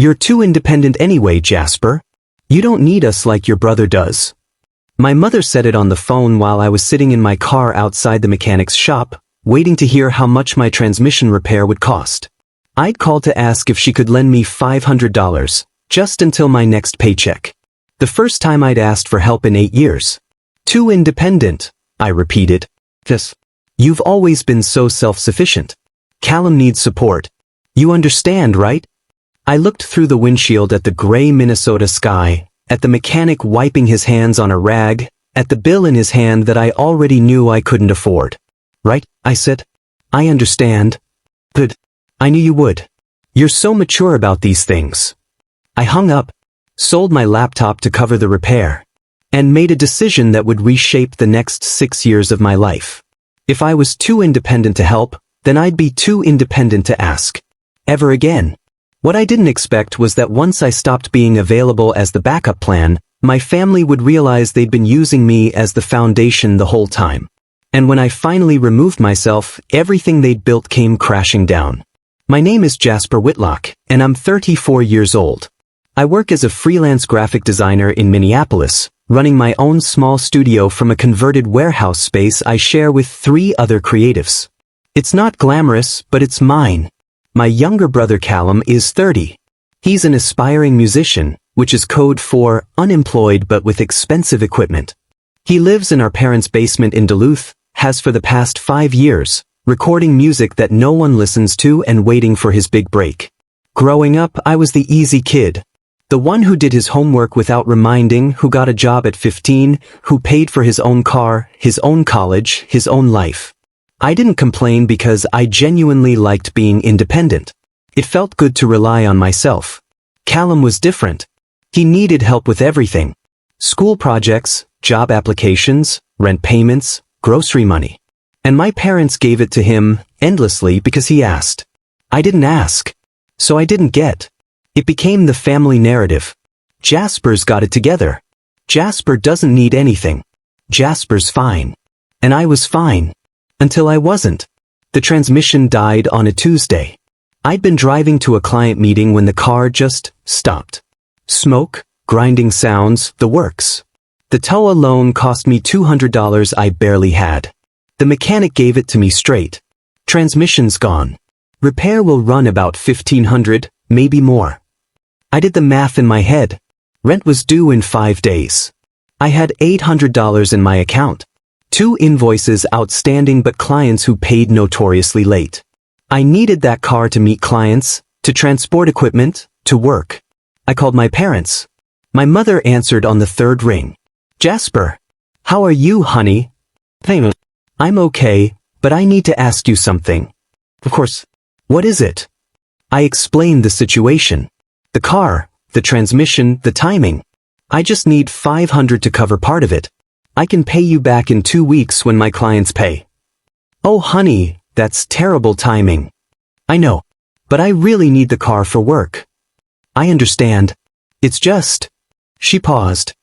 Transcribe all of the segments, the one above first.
You're too independent anyway, Jasper. You don't need us like your brother does. My mother said it on the phone while I was sitting in my car outside the mechanic's shop, waiting to hear how much my transmission repair would cost. I'd called to ask if she could lend me $500, just until my next paycheck. The first time I'd asked for help in 8 years. Too independent, I repeated. Yes. You've always been so self-sufficient. Callum needs support. You understand, right? I looked through the windshield at the gray Minnesota sky, at the mechanic wiping his hands on a rag, at the bill in his hand that I already knew I couldn't afford. Right, I said. I understand. Good. I knew you would. You're so mature about these things. I hung up, sold my laptop to cover the repair, and made a decision that would reshape the next 6 years of my life. If I was too independent to help, then I'd be too independent to ask. Ever again. What I didn't expect was that once I stopped being available as the backup plan, my family would realize they'd been using me as the foundation the whole time. And when I finally removed myself, everything they'd built came crashing down. My name is Jasper Whitlock, and I'm 34 years old. I work as a freelance graphic designer in Minneapolis, running my own small studio from a converted warehouse space I share with 3 other creatives. It's not glamorous, but it's mine. My younger brother Callum is 30. He's an aspiring musician, which is code for unemployed but with expensive equipment. He lives in our parents' basement in Duluth, has for the past 5 years, recording music that no one listens to and waiting for his big break. Growing up, I was the easy kid. The one who did his homework without reminding, who got a job at 15, who paid for his own car, his own college, his own life. I didn't complain because I genuinely liked being independent. It felt good to rely on myself. Callum was different. He needed help with everything. School projects, job applications, rent payments, grocery money. And my parents gave it to him, endlessly, because he asked. I didn't ask. So I didn't get. It became the family narrative. Jasper's got it together. Jasper doesn't need anything. Jasper's fine. And I was fine. Until I wasn't. The transmission died on a Tuesday. I'd been driving to a client meeting when the car just stopped. Smoke, grinding sounds, the works. The tow alone cost me $200 I barely had. The mechanic gave it to me straight. Transmission's gone. Repair will run about $1,500, maybe more. I did the math in my head. Rent was due in 5 days. I had $800 in my account. 2 invoices outstanding but clients who paid notoriously late. I needed that car to meet clients, to transport equipment, to work. I called my parents. My mother answered on the 3rd ring. Jasper. How are you, honey? Hey, I'm okay, but I need to ask you something. Of course. What is it? I explained the situation. The car, the transmission, the timing. I just need $500 to cover part of it. I can pay you back in 2 weeks when my clients pay. Oh honey, that's terrible timing. I know. But I really need the car for work. I understand. It's just... She paused.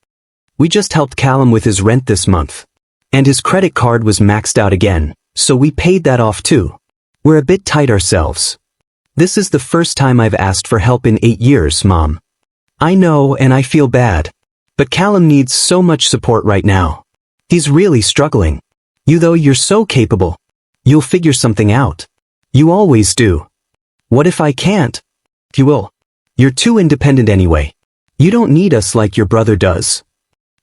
We just helped Callum with his rent this month. And his credit card was maxed out again, so we paid that off too. We're a bit tight ourselves. This is the first time I've asked for help in 8 years, Mom. I know and I feel bad. But Callum needs so much support right now. He's really struggling. You're so capable. You'll figure something out. You always do. What if I can't? You will. You're too independent anyway. You don't need us like your brother does.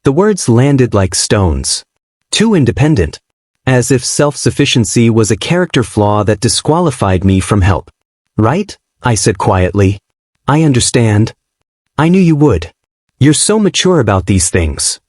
The words landed like stones. Too independent. As if self-sufficiency was a character flaw that disqualified me from help. Right? I said quietly. I understand. I knew you would. You're so mature about these things.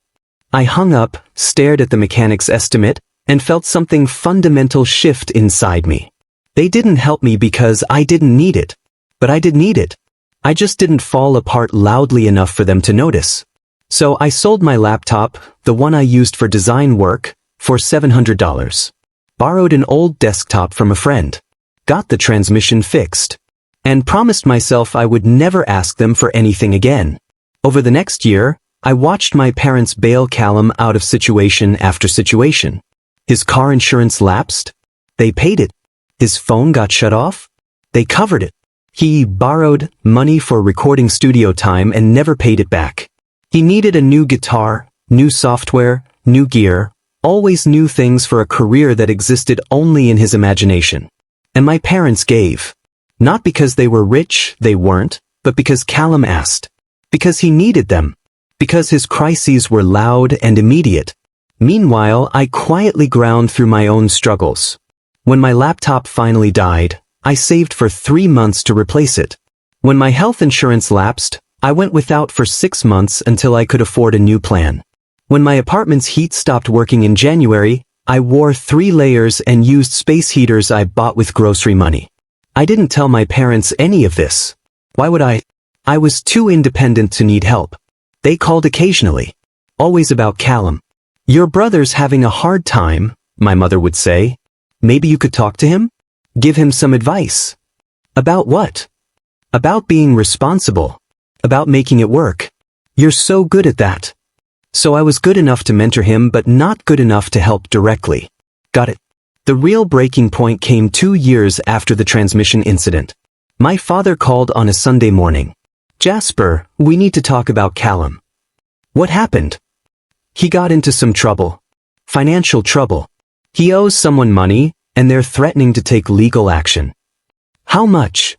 I hung up, stared at the mechanic's estimate, and felt something fundamental shift inside me. They didn't help me because I didn't need it. But I did need it. I just didn't fall apart loudly enough for them to notice. So I sold my laptop, the one I used for design work, for $700. Borrowed an old desktop from a friend. Got the transmission fixed. And promised myself I would never ask them for anything again. Over the next year, I watched my parents bail Callum out of situation after situation. His car insurance lapsed. They paid it. His phone got shut off. They covered it. He borrowed money for recording studio time and never paid it back. He needed a new guitar, new software, new gear, always new things for a career that existed only in his imagination. And my parents gave. Not because they were rich, they weren't, but because Callum asked. Because he needed them. Because his crises were loud and immediate. Meanwhile, I quietly ground through my own struggles. When my laptop finally died, I saved for 3 months to replace it. When my health insurance lapsed, I went without for 6 months until I could afford a new plan. When my apartment's heat stopped working in January, I wore 3 layers and used space heaters I bought with grocery money. I didn't tell my parents any of this. Why would I? I was too independent to need help. They called occasionally. Always about Callum. Your brother's having a hard time, my mother would say. Maybe you could talk to him? Give him some advice. About what? About being responsible. About making it work. You're so good at that. So I was good enough to mentor him but not good enough to help directly. Got it. The real breaking point came 2 years after the transmission incident. My father called on a Sunday morning. Jasper, we need to talk about Callum. What happened? He got into some trouble. Financial trouble. He owes someone money, and they're threatening to take legal action. How much?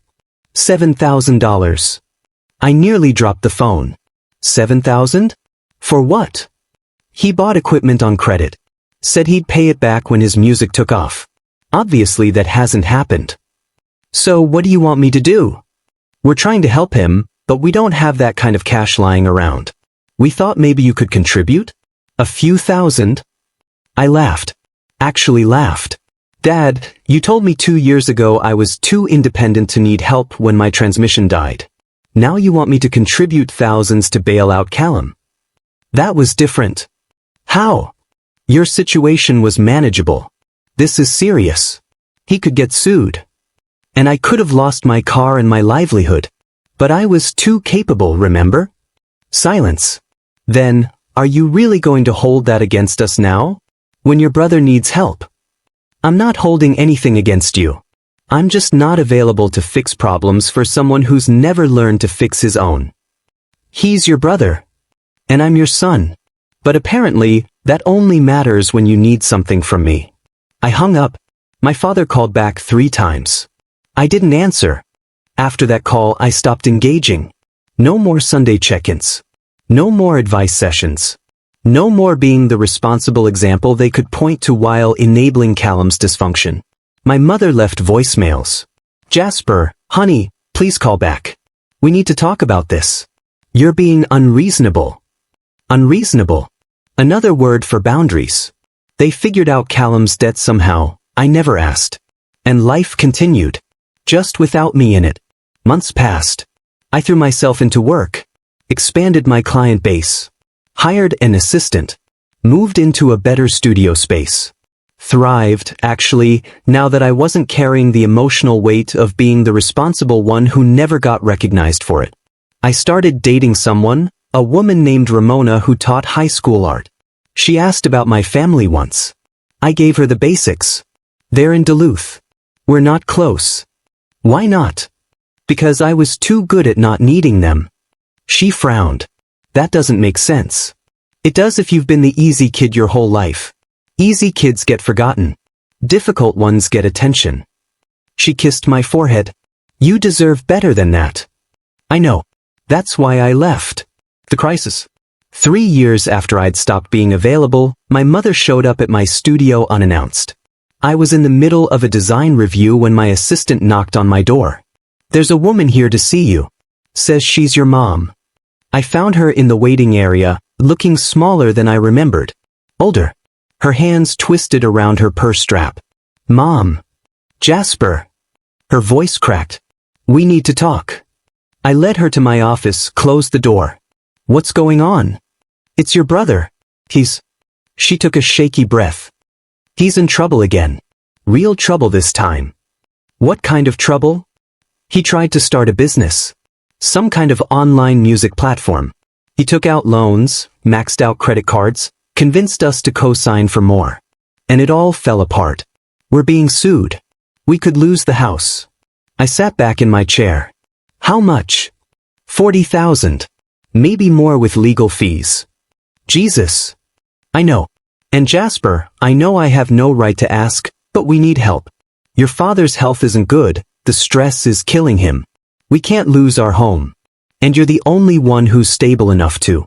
$7,000. I nearly dropped the phone. $7,000? For what? He bought equipment on credit. Said he'd pay it back when his music took off. Obviously that hasn't happened. So what do you want me to do? We're trying to help him, but we don't have that kind of cash lying around. We thought maybe you could contribute? A few thousand? I laughed. Actually laughed. Dad, you told me 2 years ago I was too independent to need help when my transmission died. Now you want me to contribute thousands to bail out Callum. That was different. How? Your situation was manageable. This is serious. He could get sued. And I could have lost my car and my livelihood. But I was too capable, remember? Silence. Then, are you really going to hold that against us now? When your brother needs help? I'm not holding anything against you. I'm just not available to fix problems for someone who's never learned to fix his own. He's your brother. And I'm your son. But apparently, that only matters when you need something from me. I hung up. My father called back 3 times. I didn't answer. After that call, I stopped engaging. No more Sunday check-ins. No more advice sessions. No more being the responsible example they could point to while enabling Callum's dysfunction. My mother left voicemails. Jasper, honey, please call back. We need to talk about this. You're being unreasonable. Unreasonable. Another word for boundaries. They figured out Callum's debt somehow. I never asked. And life continued. Just without me in it. Months passed. I threw myself into work. Expanded my client base. Hired an assistant. Moved into a better studio space. Thrived, actually, now that I wasn't carrying the emotional weight of being the responsible one who never got recognized for it. I started dating someone, a woman named Ramona who taught high school art. She asked about my family once. I gave her the basics. They're in Duluth. We're not close. Why not? Because I was too good at not needing them. She frowned. That doesn't make sense. It does if you've been the easy kid your whole life. Easy kids get forgotten. Difficult ones get attention. She kissed my forehead. You deserve better than that. I know. That's why I left. The crisis. 3 years after I'd stopped being available, my mother showed up at my studio unannounced. I was in the middle of a design review when my assistant knocked on my door. There's a woman here to see you. Says she's your mom. I found her in the waiting area, looking smaller than I remembered. Older. Her hands twisted around her purse strap. Mom. Jasper. Her voice cracked. We need to talk. I led her to my office, closed the door. What's going on? It's your brother. She took a shaky breath. He's in trouble again. Real trouble this time. What kind of trouble? He tried to start a business. Some kind of online music platform. He took out loans, maxed out credit cards, convinced us to co-sign for more. And it all fell apart. We're being sued. We could lose the house. I sat back in my chair. How much? 40,000. Maybe more with legal fees. Jesus. I know. And Jasper, I know I have no right to ask, but we need help. Your father's health isn't good, the stress is killing him. We can't lose our home. And you're the only one who's stable enough to.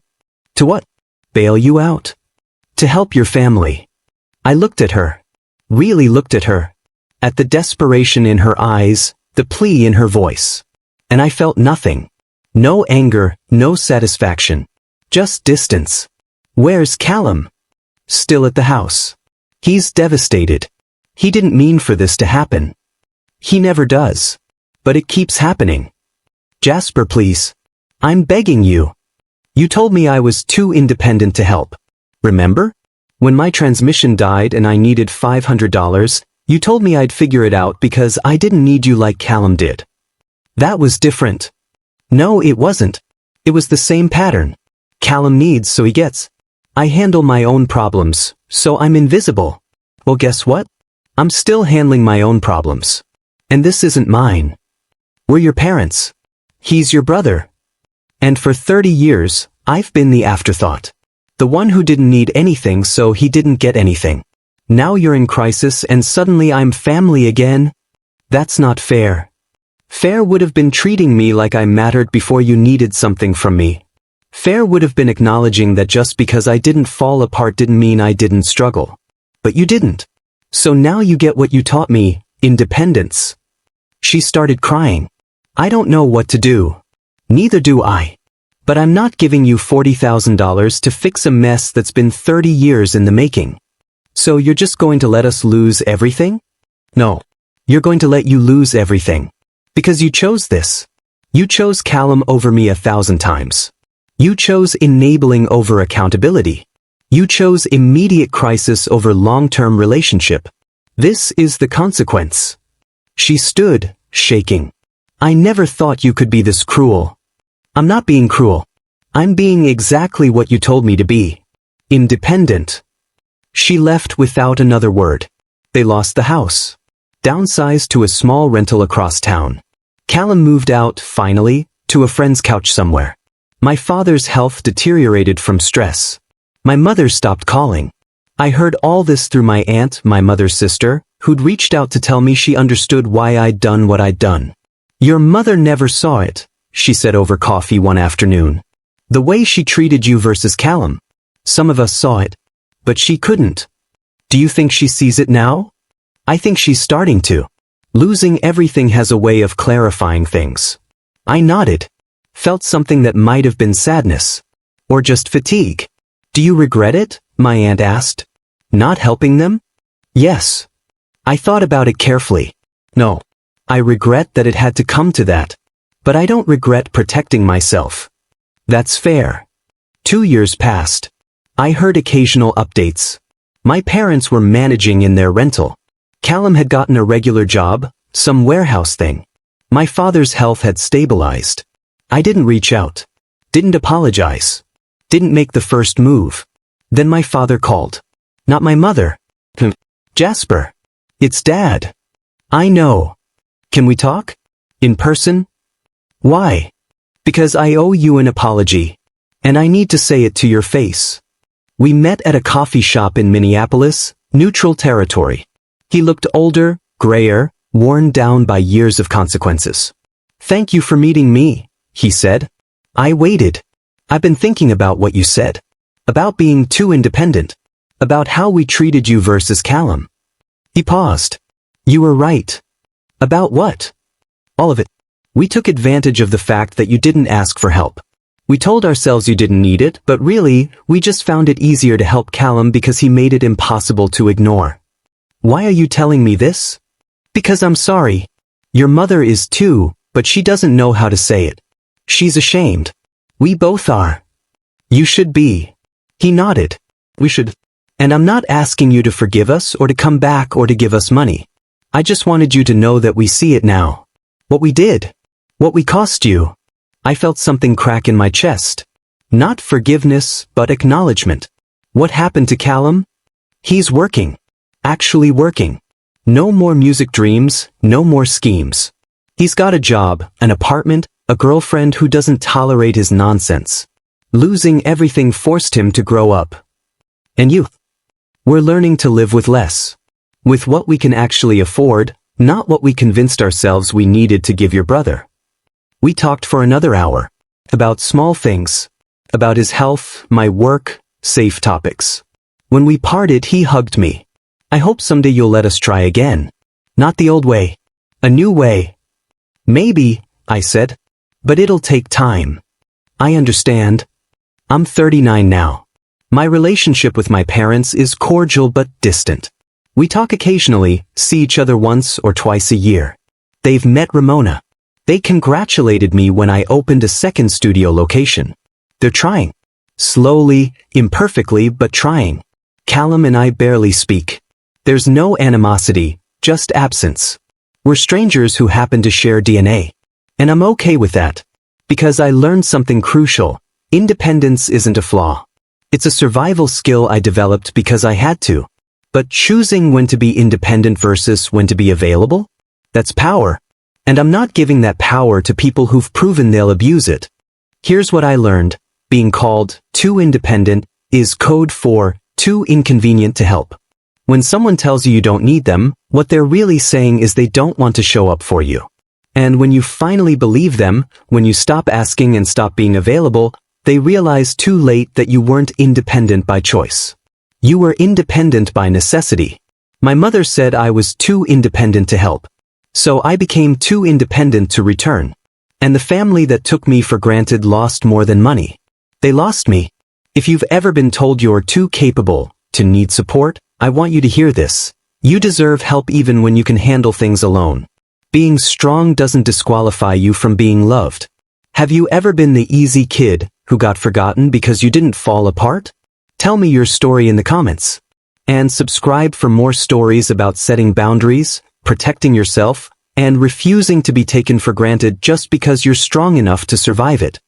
To what? Bail you out? To help your family. I looked at her. Really looked at her. At the desperation in her eyes, the plea in her voice. And I felt nothing. No anger, no satisfaction. Just distance. Where's Callum? Still at the house. He's devastated. He didn't mean for this to happen. He never does. But it keeps happening. Jasper, please. I'm begging you. You told me I was too independent to help. Remember? When my transmission died and I needed $500, you told me I'd figure it out because I didn't need you like Callum did. That was different. No, it wasn't. It was the same pattern. Callum needs, so he gets. I handle my own problems, so I'm invisible. Well, guess what? I'm still handling my own problems. And this isn't mine. We're your parents. He's your brother. And for 30 years, I've been the afterthought. The one who didn't need anything, so he didn't get anything. Now you're in crisis and suddenly I'm family again? That's not fair. Fair would have been treating me like I mattered before you needed something from me. Fair would have been acknowledging that just because I didn't fall apart didn't mean I didn't struggle. But you didn't. So now you get what you taught me, independence. She started crying. I don't know what to do. Neither do I. But I'm not giving you $40,000 to fix a mess that's been 30 years in the making. So you're just going to let us lose everything? No. You're going to let you lose everything. Because you chose this. You chose Callum over me 1,000 times. You chose enabling over accountability. You chose immediate crisis over long-term relationship. This is the consequence. She stood, shaking. I never thought you could be this cruel. I'm not being cruel. I'm being exactly what you told me to be. Independent. She left without another word. They lost the house. Downsized to a small rental across town. Callum moved out, finally, to a friend's couch somewhere. My father's health deteriorated from stress. My mother stopped calling. I heard all this through my aunt, my mother's sister, who'd reached out to tell me she understood why I'd done what I'd done. Your mother never saw it, she said over coffee one afternoon. The way she treated you versus Callum. Some of us saw it. But she couldn't. Do you think she sees it now? I think she's starting to. Losing everything has a way of clarifying things. I nodded. Felt something that might have been sadness. Or just fatigue. Do you regret it? My aunt asked. Not helping them? Yes. I thought about it carefully. No. I regret that it had to come to that. But I don't regret protecting myself. That's fair. 2 years passed. I heard occasional updates. My parents were managing in their rental. Callum had gotten a regular job, some warehouse thing. My father's health had stabilized. I didn't reach out. Didn't apologize. Didn't make the first move. Then my father called. Not my mother. Jasper. It's Dad. I know. Can we talk? In person? Why? Because I owe you an apology. And I need to say it to your face. We met at a coffee shop in Minneapolis, neutral territory. He looked older, grayer, worn down by years of consequences. Thank you for meeting me, he said. I waited. I've been thinking about what you said. About being too independent. About how we treated you versus Callum. He paused. You were right. About what? All of it. We took advantage of the fact that you didn't ask for help. We told ourselves you didn't need it, but really, we just found it easier to help Callum because he made it impossible to ignore. Why are you telling me this? Because I'm sorry. Your mother is too, but she doesn't know how to say it. She's ashamed. We both are. You should be. He nodded. We should. And I'm not asking you to forgive us or to come back or to give us money. I just wanted you to know that we see it now. What we did. What we cost you. I felt something crack in my chest. Not forgiveness, but acknowledgement. What happened to Callum? He's working. Actually working. No more music dreams, no more schemes. He's got a job, an apartment, a girlfriend who doesn't tolerate his nonsense. Losing everything forced him to grow up. And you? We're learning to live with less. With what we can actually afford, not what we convinced ourselves we needed to give your brother. We talked for another hour. About small things. About his health, my work, safe topics. When we parted, he hugged me. I hope someday you'll let us try again. Not the old way. A new way. Maybe, I said. But it'll take time. I understand. I'm 39 now. My relationship with my parents is cordial but distant. We talk occasionally, see each other once or twice a year. They've met Ramona. They congratulated me when I opened a second studio location. They're trying. Slowly, imperfectly, but trying. Callum and I barely speak. There's no animosity, just absence. We're strangers who happen to share DNA. And I'm okay with that. Because I learned something crucial. Independence isn't a flaw. It's a survival skill I developed because I had to. But choosing when to be independent versus when to be available? That's power. And I'm not giving that power to people who've proven they'll abuse it. Here's what I learned. Being called too independent is code for too inconvenient to help. When someone tells you you don't need them, what they're really saying is they don't want to show up for you. And when you finally believe them, when you stop asking and stop being available, they realize too late that you weren't independent by choice. You were independent by necessity. My mother said I was too independent to help. So I became too independent to return. And the family that took me for granted lost more than money. They lost me. If you've ever been told you're too capable to need support, I want you to hear this. You deserve help even when you can handle things alone. Being strong doesn't disqualify you from being loved. Have you ever been the easy kid who got forgotten because you didn't fall apart? Tell me your story in the comments. And subscribe for more stories about setting boundaries, protecting yourself, and refusing to be taken for granted just because you're strong enough to survive it.